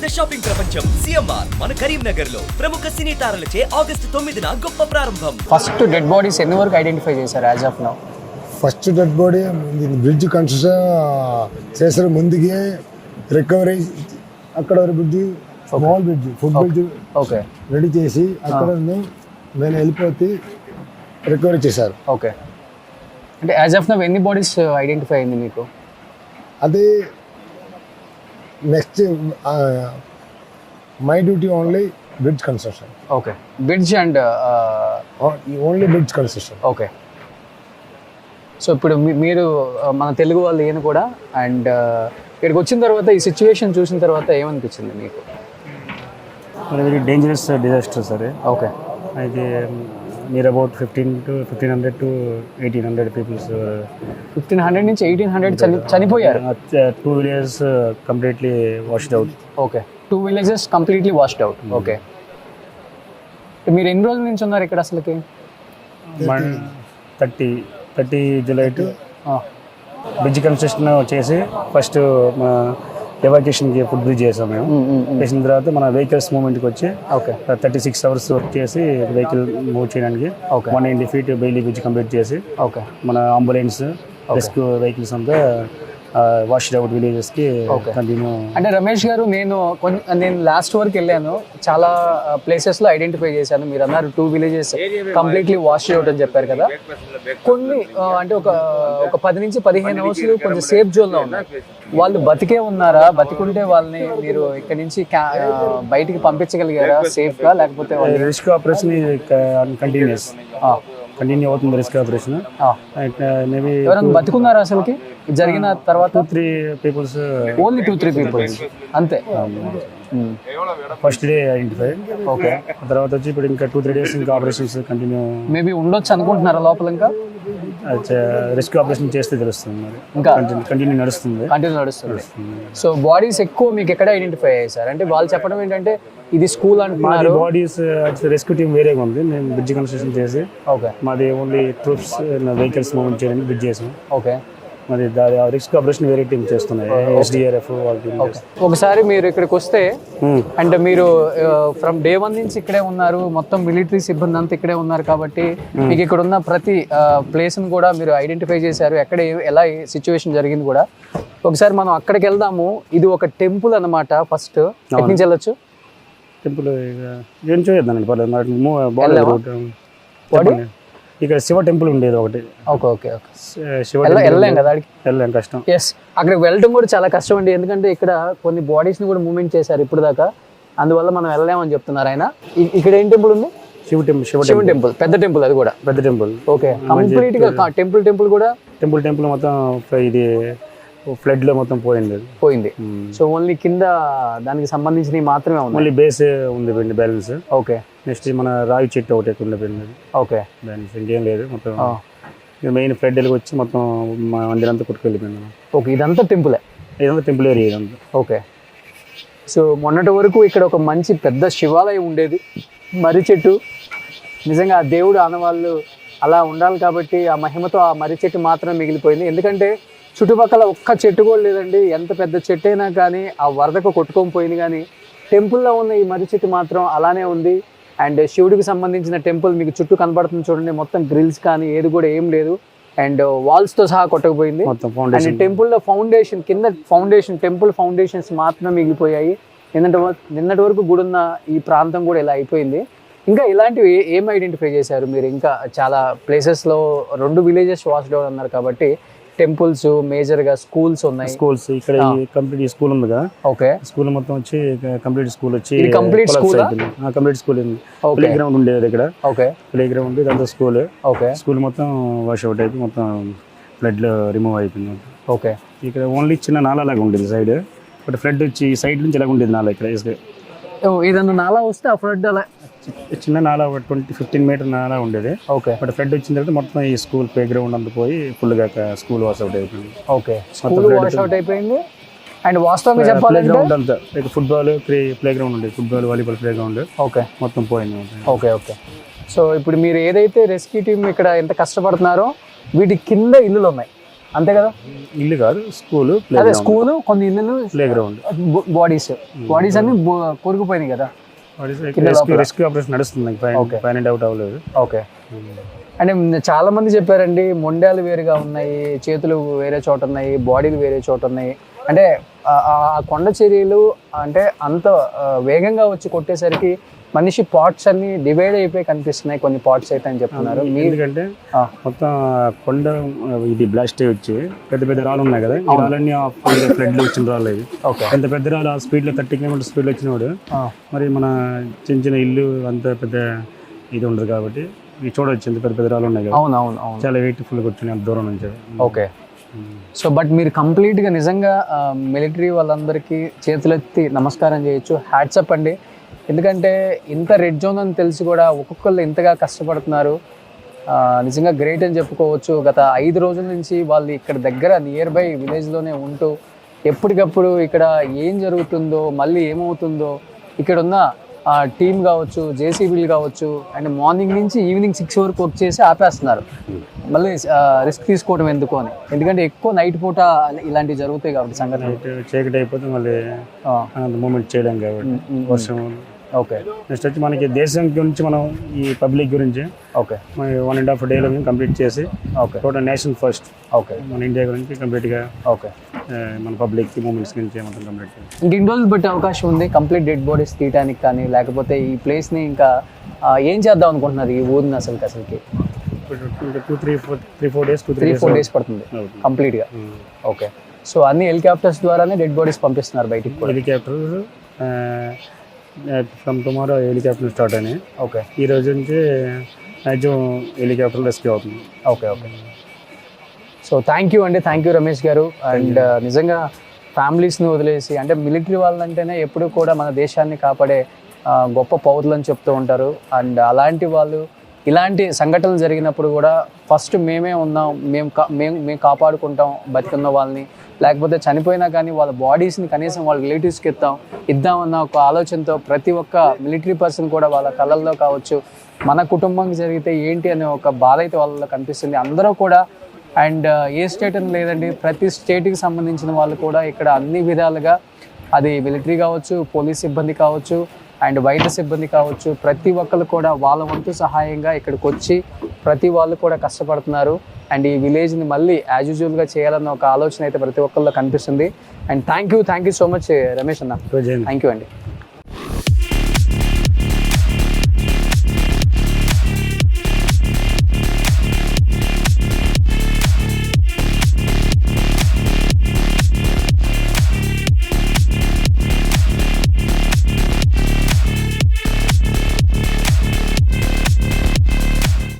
పెద్ద షాపింగ్ ప్రపంచం సిఎంఆర్ మన కరీంనగర్ లో ప్రముఖ సినీ తారలచే ఆగస్టు 9న గొప్ప ప్రారంభం. ఫస్ట్ డెడ్ బాడీస్ ఎన్ని వరకు ఐడెంటిఫై చేశారు as of now? First dead body bridge construction చేసిన ముందుకే రికవరీ అక్కడ bridge small bridge food bridge okay ready చేసి అక్కడ నేను వెళ్ళిపోతే రికవరీ చేశారు. ఓకే, అంటే యాజ్ ఆఫ్ నౌ ఎన్ని బాడీస్ ఐడెంటిఫై అయింది మీకు? అది next my duty only bridge construction. Okay, bridge and only bridge construction. Okay, so ఇప్పుడు మీరు మన తెలుగు వాళ్ళు ఈయన కూడా అండ్ ఇక్కడికి వచ్చిన తర్వాత ఈ సిచ్యువేషన్ చూసిన తర్వాత ఏమనిపించింది మీకు? Very dangerous disaster sir. Okay, అయితే మీరు అబౌట్ 1500 to 1800 పీపుల్స్ 1500 నుంచి 1800 చనిపోయారు. 2 villages completely washed out. Okay, 2 villages completely washed out. Okay, మీరు ఎన్ని రోజుల నుంచి ఉన్నారు ఇక్కడ అసలుకి? 30 జూలై టు బ్రిడ్జ్ కన్స్ట్రక్షన్ చేసి ఫస్ట్ ఎవాక్యుయేషన్కి ఫుడ్ బ్రిడ్జ్ చేసాం మేము. చేసిన తర్వాత మన వెహికల్స్ మూవ్మెంట్కి వచ్చి 36 hours వర్క్ చేసి వెహికల్ మూవ్ చేయడానికి 190 feet బెయిలీ బ్రిడ్జ్ కంప్లీట్ చేసి మన అంబులెన్స్ రెస్క్యూ వెహికల్స్ అంతా వాష్డ్ అవుట్ విలేజెస్కి కంటిన్యూ. అంటే రమేష్ గారు, నేను లాస్ట్ వరకు వెళ్ళాను, చాలా ప్లేసెస్లో ఐడెంటిఫై చేశాను. మీరు అన్నారు 2 villages కంప్లీట్లీ వాష్ అవుట్ అని చెప్పారు కదా. కొన్ని అంటే ఒక 10 నుంచి 15 hours కొంచెం సేఫ్ జోన్లో ఉన్నారు. వాళ్ళు బతికే ఉన్నారా? బతికుంటే వాళ్ళని మీరు ఇక్కడ నుంచి బయటికి పంపించగలిగారా సేఫ్గా? లేకపోతే రెస్క్యూ ఆపరేషన్ కంటిన్యూ అవుతుంది. రెస్క్యూ ఆపరేషన్ మేబీ ఎవరైనా బతుకున్నారా అసలుకి జరిగిన తర్వాత? 2-3 పీపుల్స్, ఓన్లీ 2-3 పీపుల్స్ అంతే. First day identify. ఓకే, తర్వాత వచ్చి ఇప్పుడు ఇంకా 2-3 days ఇంకా ఆపరేషన్స్ కంటిన్యూ మేబీ ఉండొచ్చు అనుకుంటున్నారా లోపల? ఇంకా రెస్క్యూ ఆపరేషన్ చేస్తే తెలుస్తుంది. మరి ఇంకా కంటిన్యూ నడుస్తుంది. సో బాడీస్ ఎక్కువ మీకు ఎక్కడ ఐడెంటిఫై అయ్యాయి సార్? అంటే వాళ్ళు చెప్పడం ఏంటంటే ఇది స్కూల్ అంటున్నారు. బాడీస్ రెస్క్యూ టీమ్ వేరేగా ఉంది. మేము బ్రిడ్జ్ కన్స్ట్రక్షన్ చేసి మాది ఓన్లీ ట్రూప్స్ వెహికల్స్ మూవ్మెంట్ చేయడానికి బ్రిడ్జ్ చేసాం. ఓకే, మరి రెస్క్యూ ఆపరేషన్ వేరే టీమ్ చేస్తున్నాయి. SDRF ఒకసారి మీరు ఇక్కడికి వస్తే అంటే మీరు ఫ్రమ్ డే 1 నుంచి ఇక్కడే ఉన్నారు, మొత్తం మిలిటరీ సిబ్బంది అంతా ఇక్కడే ఉన్నారు కాబట్టి మీకు ఇక్కడ ఉన్న ప్రతి ప్లేస్ని కూడా మీరు ఐడెంటిఫై చేశారు, ఎక్కడ ఎలా సిచ్యువేషన్ జరిగింది కూడా. ఒకసారి మనం అక్కడికి వెళ్దాము. ఇది ఒక టెంపుల్ అన్నమాట. ఫస్ట్ ఎక్కడి నుంచి వెళ్ళొచ్చు? టెంపుల్ ఏం చూద్దానండి, ఇక్కడ శివ టెంపుల్ ఉండేది ఒకటి. ఓకే, శివ వెళ్ళలేం కదా, వెళ్ళలేం, కష్టం. ఎస్, అక్కడికి వెళ్ళడం కూడా చాలా కష్టం అండి, ఎందుకంటే ఇక్కడ కొన్ని బాడీస్ని కూడా మూవ్మెంట్ చేశారు ఇప్పుడు దాకా, అందువల్ల మనం వెళ్ళలేమని చెప్తున్నారు ఆయన. ఇక్కడ ఏం టెంపుల్ ఉంది? శివ టెంపుల్, పెద్ద టెంపుల్. అది కూడా పెద్ద టెంపుల్. ఓకే, కంప్లీట్ గా టెంపుల్ కూడా టెంపుల్ మొత్తం ఇది ఫ్లడ్ లో మొత్తం పోయింది. సో ఓన్లీ కింద దానికి సంబంధించినవి మాత్రమే ఉంది. ఓన్లీ బేస్ ఉంది బ్యాలెన్స్. ఓకే, నెక్స్ట్ మన రావి చెట్టు ఒకటి ఉండిపోయింది. ఓకే, బ్యాలెన్స్ ఇంకేం లేదు. మొత్తం మెయిన్ ఫ్లడ్ వచ్చి మొత్తం మందిరంతా కొట్టుకెళ్ళిపోయింది. ఓకే, ఇదంతా టెంపుల్ ఏరియా ఇదంతా. ఓకే, సో మొన్నటి వరకు ఇక్కడ ఒక మంచి పెద్ద శివాలయం ఉండేది, మర్రి చెట్టు. నిజంగా ఆ దేవుడు ఆనవాళ్ళు అలా ఉండాలి కాబట్టి ఆ మహిమతో ఆ మర్రి చెట్టు మాత్రమే మిగిలిపోయింది. ఎందుకంటే చుట్టుపక్కల ఒక్క చెట్టు కూడా లేదండి. ఎంత పెద్ద చెట్టు అయినా కానీ ఆ వరదకు కొట్టుకొని పోయింది, కానీ టెంపుల్లో ఉన్న ఈ మర్రి చెట్టు మాత్రం అలానే ఉంది. అండ్ శివుడికి సంబంధించిన టెంపుల్ మీకు చుట్టూ కనబడుతుంది చూడండి, మొత్తం గ్రిల్స్ కానీ ఏది కూడా ఏం లేదు, అండ్ వాల్స్తో సహా కొట్టకపోయింది. అండ్ టెంపుల్లో ఫౌండేషన్ కింద టెంపుల్ ఫౌండేషన్స్ మాత్రమే మిగిలిపోయాయి. నిన్నటి వరకు గుడున్న ఈ ప్రాంతం కూడా ఇలా అయిపోయింది. ఇంకా ఇలాంటివి ఏం ఐడెంటిఫై చేశారు మీరు? ఇంకా చాలా ప్లేసెస్లో 2 villages వాష్ డౌన్ అన్నారు కాబట్టి టెంపుల్స్, మేజర్ గా స్కూల్స్ ఉన్నాయి. స్కూల్స్ ఇక్కడ కంప్లీట్ స్కూల్ ఉందిగా. ఓకే, స్కూల్ మొత్తం వచ్చి కంప్లీట్ స్కూల్ వచ్చి కంప్లీట్ స్కూల్ ప్లే గ్రౌండ్ ఉండేది ఇక్కడ. ఓకే, ప్లే గ్రౌండ్ దాంతో స్కూల్. ఓకే, స్కూల్ మొత్తం వాష్ అవుట్ అయిపోయి మొత్తం ఫ్లడ్ లో రిమూవ్ అయిపోయింది. ఓకే, ఇక్కడ ఓన్లీ చిన్న నాలా లాగా ఉండేది సైడ్, బట్ ఫ్లడ్ వచ్చి సైడ్ నుంచి ఎలా ఉండేది నాలా. ఇక్కడ ఏదన్నా నాలా వస్తే ఆ ఫ్లడ్ అలా చిన్న నాలా 15 మీటర్ నాలా ఉండేది. ఓకే, బట్ ఫ్లడ్ వచ్చిన తర్వాత మొత్తం ఈ స్కూల్ ప్లే గ్రౌండ్ అంతా పోయి ఫుల్ గా స్కూల్ వాష్ అవుట్ అయిపోయింది. ఓకే, స్కూల్ వాష్ అవుట్ అయిపోయింది. అండ్ వాస్తవంగా చెప్పాలంటే గ్రౌండ్ అంతా ఫుట్బాల్ ప్లే గ్రౌండ్ ఉండేది, football volleyball play ground. Okay, మొత్తం పోయింది. ఓకే, సో ఇప్పుడు మీరు ఏదైతే రెస్క్యూ టీమ్ ఇక్కడ ఎంత కష్టపడుతున్నారో వీటి కింద ఇల్లులు ఉన్నాయి, అంతే కదా? ఇల్లు కాదు, స్కూల్, అదే స్కూల్, కొన్ని ఇల్లులు, ప్లే గ్రౌండ్, బాడీస్ అన్ని కూరుకుపోయినాయి కదా. రెస్క్యూ ఆపరేషన్ నడుస్తుంది, పైన డౌట్ అవ్వలేదు. ఓకే. అంటే చాలా మంది చెప్పారండి మొండాలు వేరుగా ఉన్నాయి, చేతులు వేరే చోట ఉన్నాయి, బాడీలు వేరే చోట ఉన్నాయి. అంటే ఆ కొండ చర్యలు అంటే అంత వేగంగా వచ్చి కొట్టేసరికి మనిషి పార్ట్స్ అన్ని డివైడ్ అయిపోయి కనిపిస్తున్నాయి, కొన్ని పార్ట్స్ అయితే అని చెప్తున్నారు. ఎందుకంటే మొత్తం కొండ ఇది బ్లాస్ట్ వచ్చి పెద్ద పెద్ద రాళ్ళు ఉన్నాయి కదా, ఈ రాళ్ళన్నీ ఫ్లడ్ లో వచ్చిన రాళ్ళు ఇవి. ఎంత పెద్ద రాళ్ళు ఆ స్పీడ్ లో 30 కిలోమీటర్ స్పీడ్ లో వచ్చినప్పుడు మరి మన చిన్న చిన్న ఇల్లు అంత పెద్ద ఇది ఉండదు కాబట్టి చూడవచ్చు ఎంత పెద్ద పెద్ద రాళ్ళు ఉన్నాయి కదా. అవునవును, చాలా వెయిట్ఫుల్ గా వచ్చినాయి అంత దూరం నుంచి. ఓకే. సో బట్ మీరు కంప్లీట్గా నిజంగా మిలిటరీ వాళ్ళందరికీ చేతులెత్తి నమస్కారం చేయొచ్చు, హ్యాట్సప్ అండి. ఎందుకంటే ఇంత రెడ్ జోన్ అని తెలిసి కూడా ఒక్కొక్కళ్ళు ఇంతగా కష్టపడుతున్నారు. నిజంగా గ్రేట్ అని చెప్పుకోవచ్చు. గత 5 రోజుల నుంచి వాళ్ళు ఇక్కడ దగ్గర నియర్ బై విలేజ్లోనే ఉంటూ ఎప్పటికప్పుడు ఇక్కడ ఏం జరుగుతుందో, మళ్ళీ ఏమవుతుందో, ఇక్కడ ఉన్న టీం కావచ్చు, జేసీబీలు కావచ్చు, అండ్ మార్నింగ్ నుంచి ఈవినింగ్ 6 వరకు వర్క్ చేసి ఆపేస్తున్నారు. మళ్ళీ రిస్క్ తీసుకోవడం ఎందుకు అని, ఎందుకంటే ఎక్కువ నైట్ పూట ఇలాంటివి జరుగుతాయి కాబట్టి సంఘటనలు. చీకటి అయిపోతే మళ్ళీ మూమెంట్ చేయలేం కాబట్టి వర్షం. ఓకే. నెక్స్ట్ వచ్చి మనకి దేశం గురించి మనం ఈ పబ్లిక్ గురించి ఓకే 1.5 డేలో మేము కంప్లీట్ చేసి okay total nation first. Okay. మన ఇండియా గురించి కంప్లీట్గా ఓకే మన పబ్లిక్ మూమెంట్స్ గురించి మొత్తం కంప్లీట్ చేయాలి. ఇంక ఇన్ని రోజులు బట్టి అవకాశం ఉంది కంప్లీట్ డెడ్ బాడీస్ తీయడానికి కానీ, లేకపోతే ఈ ప్లేస్ని ఇంకా ఏం చేద్దాం అనుకుంటున్నారు ఈ ఊరిని అసలుకి? 3-4 డేస్ పడుతుంది కంప్లీట్గా. ఓకే. సో అన్ని హెలికాప్టర్స్ ద్వారానే డెడ్ బాడీస్ పంపిస్తున్నారు బయటికి? Helicopter from tomorrow helicopter start అయినాయి. ఓకే. ఈ రోజు నుంచి మ్యాక్సిమం హెలికాప్టర్ రెస్క్యూ అవుతుంది. Okay. Okay. So thank you అండి, థ్యాంక్ యూ రమేష్ గారు. అండ్ నిజంగా ఫ్యామిలీస్ని వదిలేసి, అంటే మిలిటరీ వాళ్ళంటేనే ఎప్పుడు కూడా మన దేశాన్ని కాపాడే గొప్ప పౌరులు అని చెప్తూ ఉంటారు. అండ్ అలాంటి వాళ్ళు ఇలాంటి సంఘటనలు జరిగినప్పుడు కూడా ఫస్ట్ మేమే ఉన్నాం, మేము కాపాడుకుంటాం బతికున్న వాళ్ళని, లేకపోతే చనిపోయినా కానీ వాళ్ళ బాడీస్ని కనీసం వాళ్ళ రిలేటివ్స్కి ఇద్దామన్న ఒక ఆలోచనతో ప్రతి ఒక్క మిలిటరీ పర్సన్ కూడా వాళ్ళ కళల్లో కావచ్చు, మన కుటుంబంకి జరిగితే ఏంటి అనే ఒక బాధ అయితే వాళ్ళలో కనిపిస్తుంది. అందరూ కూడా అండ్ ఏ స్టేట్ అని లేదండి, ప్రతి స్టేట్కి సంబంధించిన వాళ్ళు కూడా ఇక్కడ అన్ని విధాలుగా, అది మిలిటరీ కావచ్చు, పోలీస్ సిబ్బంది కావచ్చు, అండ్ వైద్య సిబ్బంది కావచ్చు, ప్రతి ఒక్కరు కూడా వాళ్ళ వంతు సహాయంగా ఇక్కడికి వచ్చి ప్రతి వాళ్ళు కూడా కష్టపడుతున్నారు. అండ్ ఈ విలేజ్ని మళ్ళీ యాజ్ యూజువల్గా చేయాలన్న ఒక ఆలోచన అయితే ప్రతి ఒక్కరిలో కనిపిస్తుంది. And thank you so much Ramesh అన్న, థ్యాంక్ యూ అండి.